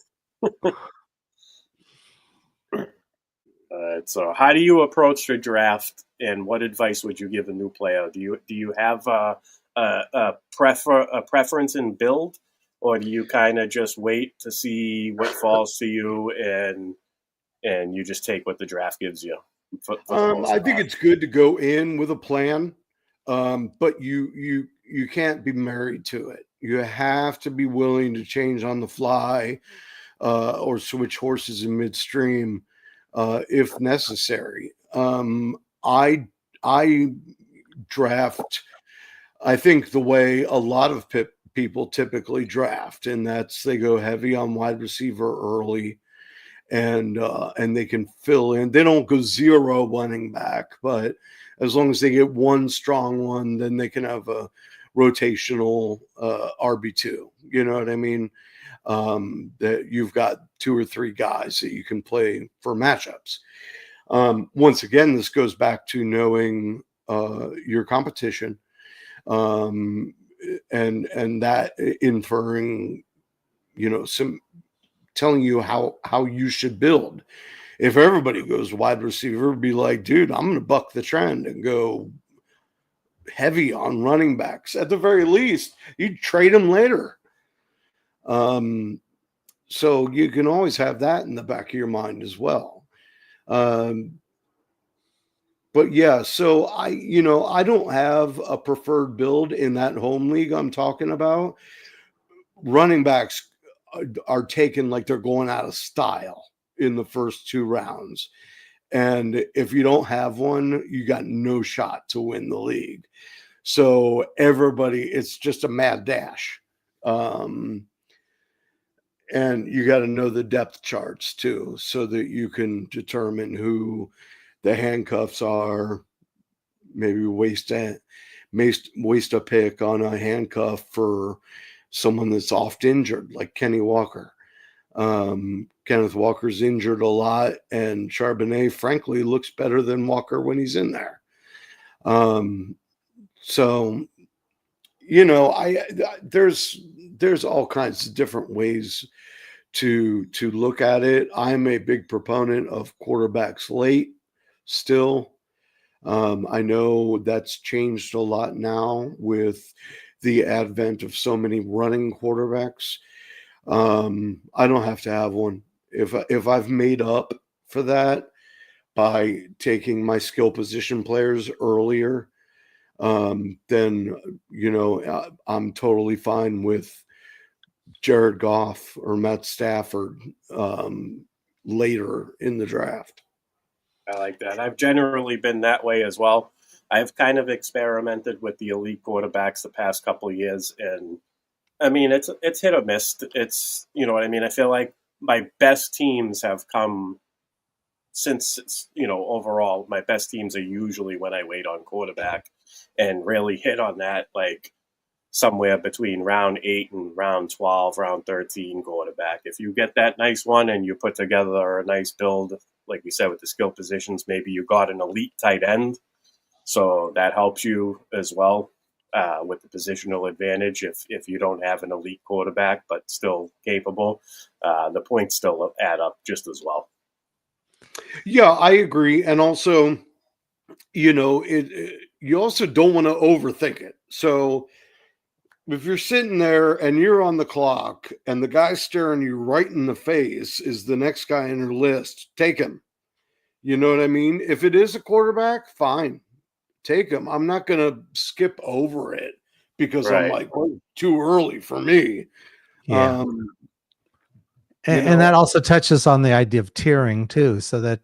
So how do you approach the draft, and what advice would you give a new player? Do you have a preference in build, or do you kind of just wait to see what falls to you, and you just take what the draft gives you? I think it's good to go in with a plan, but you can't be married to it. You have to be willing to change on the fly, or switch horses in midstream if necessary. I draft, I think, the way a lot of people typically draft, and that's they go heavy on wide receiver early, and they can fill in. They don't go zero running back, but as long as they get one strong one, then they can have a rotational RB2. You know what I mean? That you've got 2 or 3 guys that you can play for matchups. Once again, this goes back to knowing your competition, and that inferring, some telling you how you should build. If everybody goes wide receiver, be like, dude, I'm going to buck the trend and go heavy on running backs. At the very least, you trade them later. So you can always have that in the back of your mind as well. But yeah, so I don't have a preferred build in that home league I'm talking about. Running backs are taken like they're going out of style in the first 2 rounds. And if you don't have one, you got no shot to win the league. So it's just a mad dash. And you got to know the depth charts too, so that you can determine who the handcuffs are. Maybe waste a pick on a handcuff for someone that's oft injured, like Kenny Walker. Kenneth Walker's injured a lot, and Charbonnet, frankly, looks better than Walker when he's in there. So, there's all kinds of different ways to look at it. I'm a big proponent of quarterbacks late still. I know that's changed a lot now with the advent of so many running quarterbacks. I don't have to have one. If I've made up for that by taking my skill position players earlier, then I'm totally fine with Jared Goff or Matt Stafford later in the draft. I like that. I've generally been that way as well. I've kind of experimented with the elite quarterbacks the past couple of years, and I mean it's hit or miss. It's what I mean. I feel like my best teams have come since overall my best teams are usually when I wait on quarterback and really hit on that like somewhere between round 8 and round 12, round 13 quarterback. If you get that nice one and you put together a nice build like we said, with the skill positions, maybe you got an elite tight end. So that helps you as well with the positional advantage. If you don't have an elite quarterback, but still capable, the points still add up just as well. Yeah, I agree. And also, you also don't want to overthink it. So if you're sitting there and you're on the clock and the guy staring you right in the face is the next guy in your list, take him. You know what I mean? If it is a quarterback, fine, take him. I'm not going to skip over it because I'm like, oh, too early for me. Yeah. And that also touches on the idea of tiering too, so that,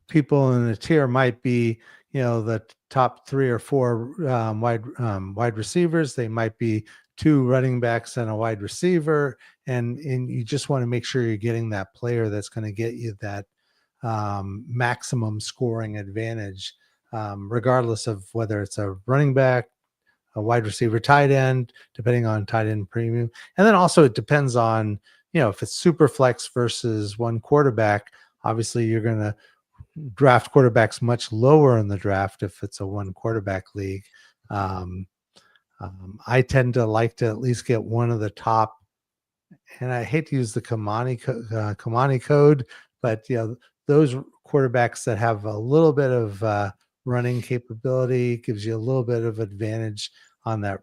people in the tier might be, the top 3 or 4 wide receivers. They might be 2 running backs and a wide receiver. And you just want to make sure you're getting that player that's going to get you that maximum scoring advantage, regardless of whether it's a running back, a wide receiver, tight end, depending on tight end premium. And then also it depends on, if it's super flex versus one quarterback. Obviously you're going to draft quarterbacks much lower in the draft if it's a one quarterback league. I tend to like to at least get one of the top, and I hate to use the Kamani code, but those quarterbacks that have a little bit of running capability gives you a little bit of advantage on that,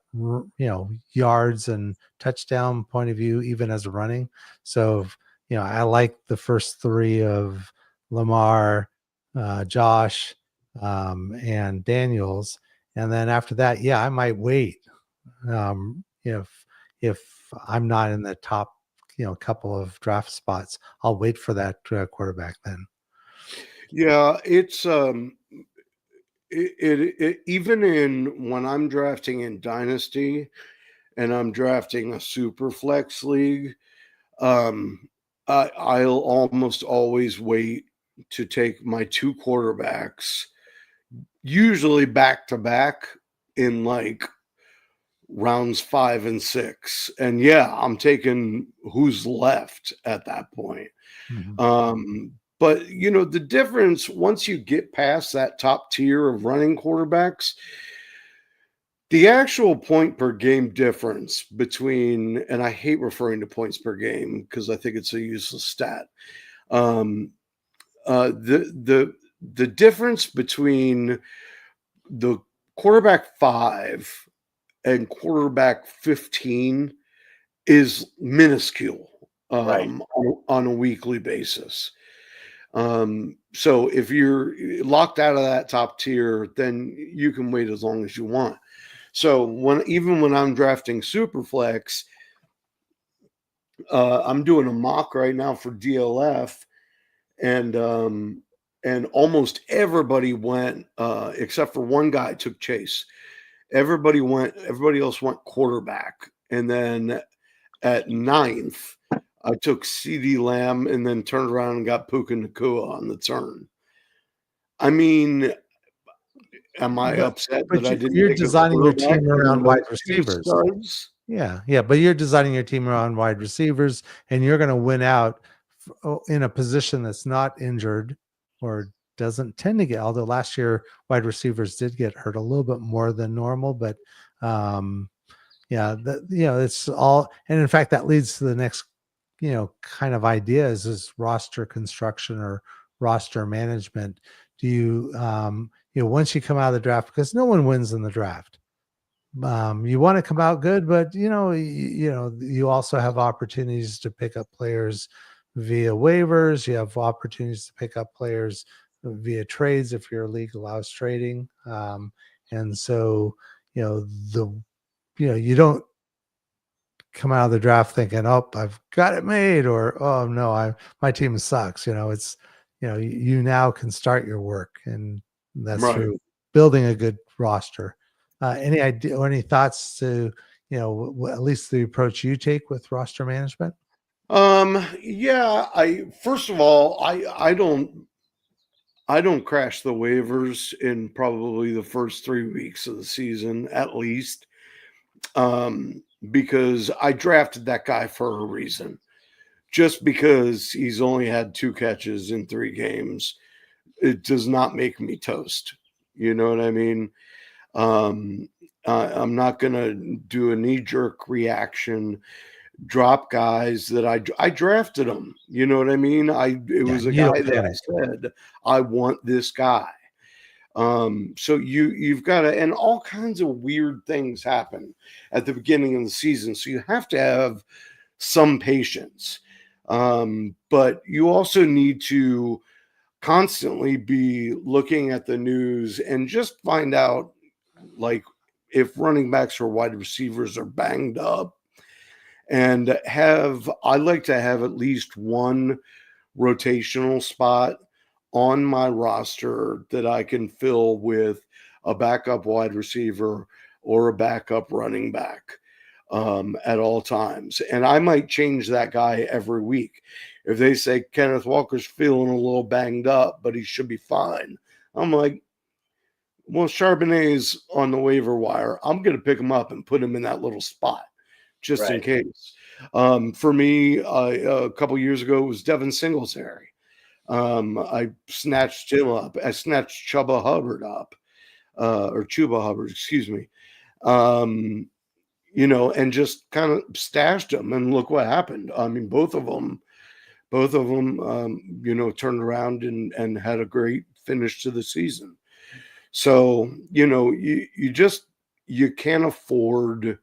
yards and touchdown point of view, even as a running. So, I like the first 3 of Lamar, Josh, and Daniels. And then after that, I might wait. If I'm not in the top, couple of draft spots, I'll wait for that quarterback then. Yeah, it's it even in when I'm drafting in Dynasty and I'm drafting a super flex league, I'll almost always wait to take my 2 quarterbacks, usually back to back in like rounds 5 and 6. And I'm taking who's left at that point. Mm-hmm. But the difference once you get past that top tier of running quarterbacks, the actual point per game difference between, and I hate referring to points per game because I think it's a useless stat. The difference between the quarterback 5 and quarterback 15 is minuscule on a weekly basis. So if you're locked out of that top tier, then you can wait as long as you want. So even when I'm drafting Superflex, I'm doing a mock right now for DLF, and almost everybody went, except for one guy took Chase. Everybody else went quarterback. And then at 9th, I took CD Lamb and then turned around and got Puka Nacua on the turn. I mean, am I upset that I didn't? You're designing your team around wide receivers. Yeah, but you're designing your team around wide receivers, and you're going to win out in a position that's not injured or doesn't tend to get. Although last year wide receivers did get hurt a little bit more than normal, but it's all. And in fact, that leads to the next, kind of ideas is roster construction or roster management. Do you, once you come out of the draft, because no one wins in the draft, you want to come out good, but you also have opportunities to pick up players via waivers. You have opportunities to pick up players via trades if your league allows trading. And so, you don't come out of the draft thinking, oh, I've got it made, or, oh no, my team sucks. It's, you now can start your work, and that's through building a good roster. Any idea or any thoughts to, at least the approach you take with roster management? First of all, I don't crash the waivers in probably the first 3 weeks of the season, at least. Because I drafted that guy for a reason. just because he's only had 2 catches in 3 games, it does not make me toast. You know what I mean? I'm not going to do a knee-jerk reaction, drop guys that I drafted them. You know what I mean? It was a guy that I said, I want this guy. So you've got to, and all kinds of weird things happen at the beginning of the season. So you have to have some patience. But you also need to constantly be looking at the news and just find out, like, if running backs or wide receivers are banged up, and I like to have at least one rotational spot on my roster that I can fill with a backup wide receiver or a backup running back at all times. And I might change that guy every week. If they say Kenneth Walker's feeling a little banged up, but he should be fine, I'm like, well, Charbonnet's on the waiver wire. I'm going to pick him up and put him in that little spot just in case. For me, a couple years ago, it was Devin Singletary. I snatched him up. I snatched Chuba Hubbard up, or Chuba Hubbard, excuse me. You know, and just kind of stashed him, and look what happened. I mean, both of them, you know, turned around and had a great finish to the season. So, you know, you can't afford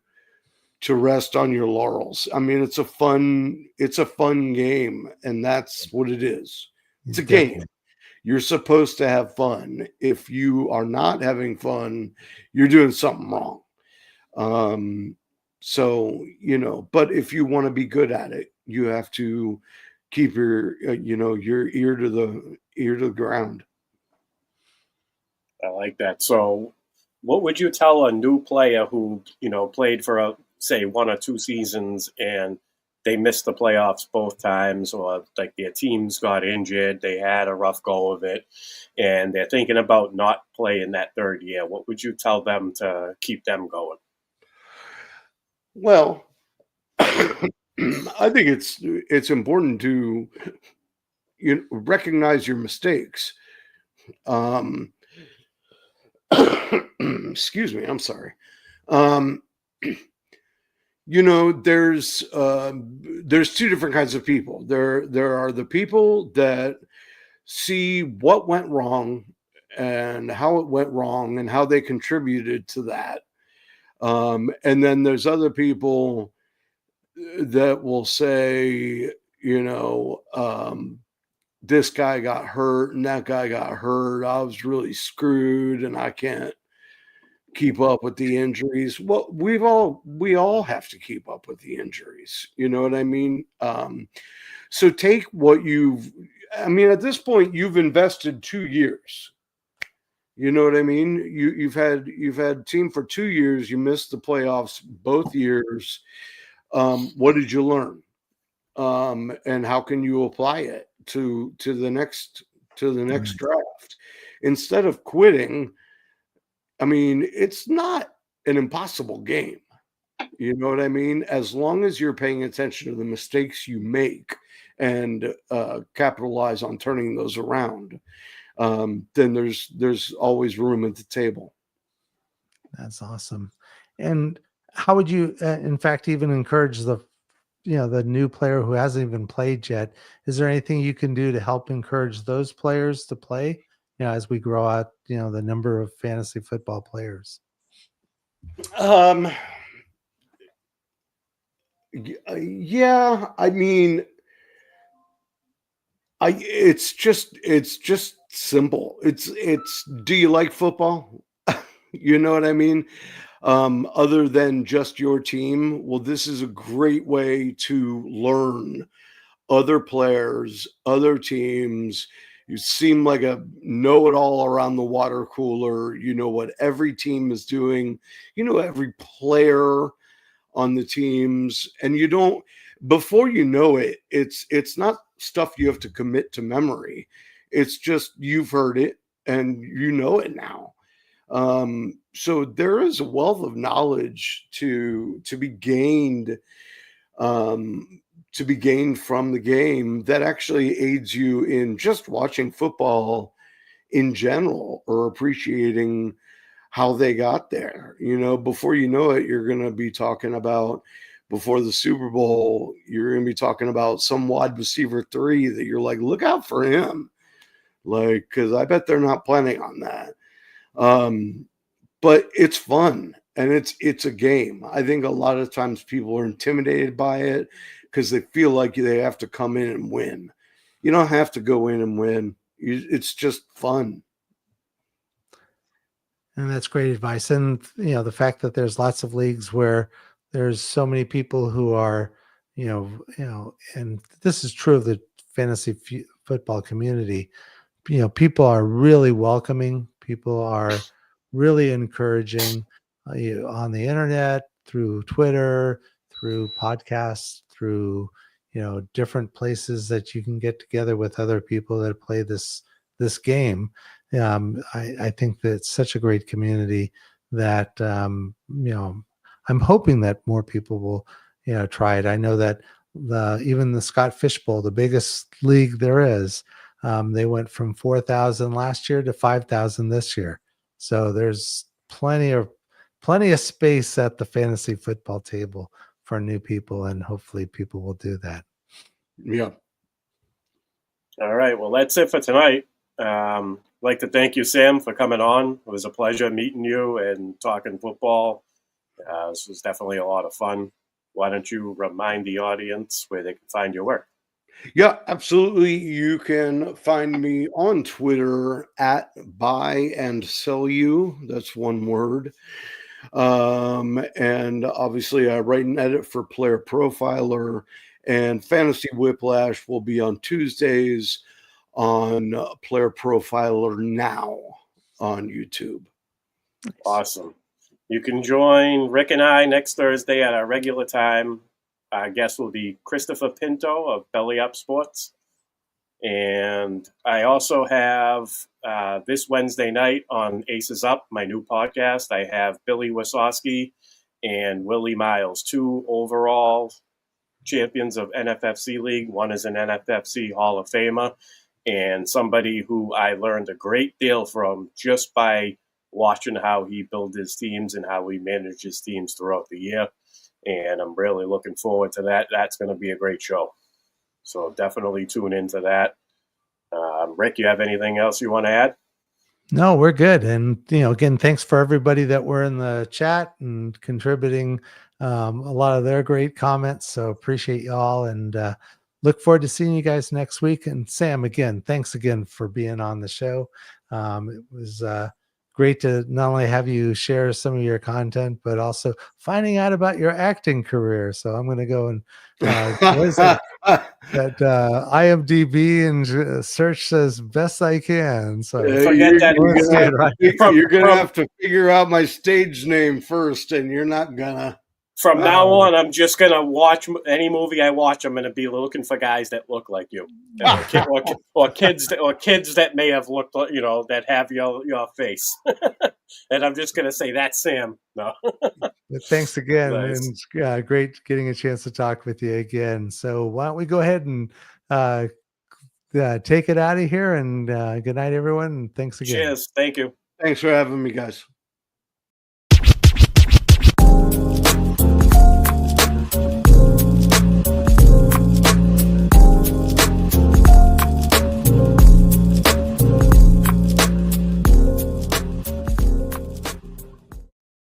to rest on your laurels. I mean, it's a fun game, and that's what it is. It's a game. You're supposed to have fun. If you are not having fun, you're doing something wrong. So, you know, but if you want to be good at it, you have to keep your ear to the ground. I like that. So what would you tell a new player who, you know, played for say 1 or 2 seasons and they missed the playoffs both times, or like their teams got injured, they had a rough go of it, and they're thinking about not playing that 3rd year? What would you tell them to keep them going? Well, I think it's important to recognize your mistakes. Excuse me, I'm sorry. You know, there's 2 different kinds of people. There are the people that see what went wrong and how it went wrong and how they contributed to that. And then there's other people that will say, you know, this guy got hurt and that guy got hurt. I was really screwed and I can't keep up with the injuries. Well, we all have to keep up with the injuries. You know what I mean? So take what at this point, you've invested 2 years. You know what I mean? You've had team for 2 years. You missed the playoffs both years. What did you learn? And how can you apply it to the next draft? Instead of quitting, I mean, it's not an impossible game. You know what I mean? As long as you're paying attention to the mistakes you make and capitalize on turning those around, then there's always room at the table. That's awesome. And how would you, in fact, even encourage the new player who hasn't even played yet? Is there anything you can do to help encourage those players to play, as we grow out, the number of fantasy football players? Yeah, I mean, it's just simple. It's do you like football? You know what I mean? Other than just your team. Well, this is a great way to learn other players, other teams. You seem like a know-it-all around the water cooler. You know what every team is doing. You know every player on the teams, and you don't, before you know it, it's not stuff you have to commit to memory. It's just you've heard it and you know it now. So there is a wealth of knowledge to be gained to be gained from the game that actually aids you in just watching football in general or appreciating how they got there. Before you know it, you're going to be talking about, before the Super Bowl, you're going to be talking about some wide receiver 3 that you're like, look out for him. Like, because I bet they're not planning on that. But it's fun and it's a game. I think a lot of times people are intimidated by it because they feel like they have to come in and win. You don't have to go in and win. It's just fun. And that's great advice. And, the fact that there's lots of leagues where there's so many people who are, and this is true of the fantasy football community, people are really welcoming. People are really encouraging on the internet, through Twitter, through podcasts, through, different places that you can get together with other people that play this game. I think that it's such a great community that, I'm hoping that more people will, try it. I know that even the Scott Fish Bowl, the biggest league there is, they went from 4,000 last year to 5,000 this year. So there's plenty of space at the fantasy football table for new people, and hopefully people will do that. Yeah. All right. Well, that's it for tonight. I'd like to thank you, Sam, for coming on. It was a pleasure meeting you and talking football. This was definitely a lot of fun. Why don't you remind the audience where they can find your work? Yeah, absolutely. You can find me on Twitter at buy and sell you. That's one word. And obviously I write and edit for Player Profiler, and Fantasy Whiplash will be on Tuesdays on Player Profiler now on YouTube. Awesome. You can join Rick and I next Thursday at our regular time. Our guest will be Christopher Pinto of Belly Up Sports. And I also have this Wednesday night on Aces Up, my new podcast, I have Billy Wasowski and Willie Miles, 2 overall champions of NFFC League. One is an NFFC Hall of Famer and somebody who I learned a great deal from just by watching how he built his teams and how he managed his teams throughout the year. And I'm really looking forward to that. That's going to be a great show. So definitely tune into that. Rick, you have anything else you want to add? No, we're good. And, again, thanks for everybody that were in the chat and contributing a lot of their great comments. So appreciate you all, and look forward to seeing you guys next week. And Sam, again, thanks again for being on the show. It was great to not only have you share some of your content, but also finding out about your acting career. So I'm going to go and what is it? That IMDb and search as best I can. So forget that. You're gonna have to figure out my stage name first, and you're not gonna. From now on, I'm just going to watch any movie I watch. I'm going to be looking for guys that look like you, or kids that may have looked, that have your face. And I'm just going to say, that's Sam. No. Thanks again. Nice. And great getting a chance to talk with you again. So why don't we go ahead and take it out of here, and good night, everyone. And thanks again. Cheers. Thank you. Thanks for having me, guys.